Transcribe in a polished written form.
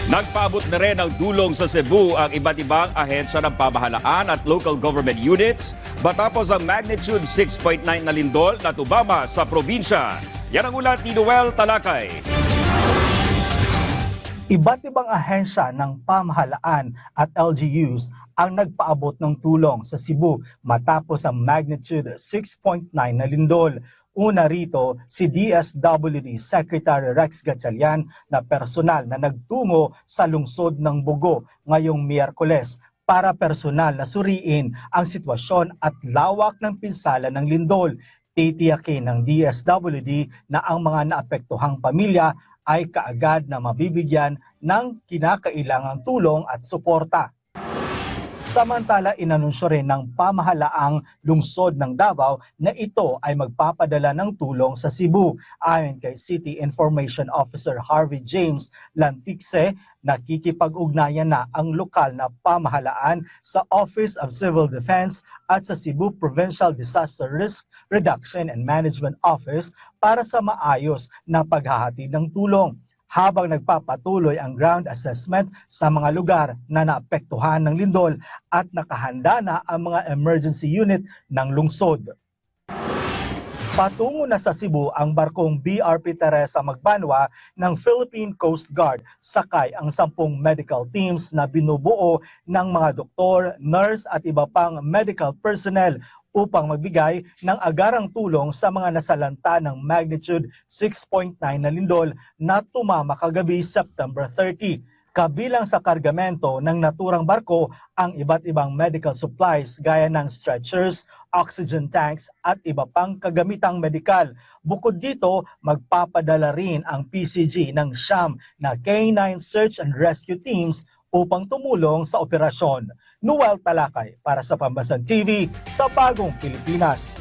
Nagpaabot na rin ng tulong sa Cebu ang iba't ibang ahensya ng pamahalaan at local government units matapos ang magnitude 6.9 na lindol na tumama sa probinsya. Yan ang ulat ni Noel Talakay. Iba't ibang ahensya ng pamahalaan at LGUs ang nagpaabot ng tulong sa Cebu matapos ang magnitude 6.9 na lindol. Una rito, si DSWD Secretary Rex Gatchalian na personal na nagtungo sa lungsod ng Bogo ngayong Miyerkules para personal na suriin ang sitwasyon at lawak ng pinsala ng lindol. Titiyakin ng DSWD na ang mga naapektuhang pamilya ay kaagad na mabibigyan ng kinakailangang tulong at suporta. Samantala, inanunsyo rin ng pamahalaang lungsod ng Davao na ito ay magpapadala ng tulong sa Cebu. Ayon kay City Information Officer Harvey James Lantikse, nakikipag-ugnayan na ang lokal na pamahalaan sa Office of Civil Defense at sa Cebu Provincial Disaster Risk Reduction and Management Office para sa maayos na paghahatid ng tulong. Habang nagpapatuloy ang ground assessment sa mga lugar na naapektuhan ng lindol at nakahanda na ang mga emergency unit ng lungsod. Patungo na sa Cebu ang barkong BRP Teresa Magbanwa ng Philippine Coast Guard, sakay ang 10 medical teams na binubuo ng mga doktor, nurse at iba pang medical personnel upang magbigay ng agarang tulong sa mga nasalanta ng magnitude 6.9 na lindol na tumama kagabi September 30. Kabilang sa kargamento ng naturang barko ang iba't ibang medical supplies gaya ng stretchers, oxygen tanks at iba pang kagamitang medikal. Bukod dito, magpapadala rin ang PCG ng siyam na K9 Search and Rescue Teams upang tumulong sa operasyon. Noel Talakay para sa Pambansang TV sa Bagong Pilipinas.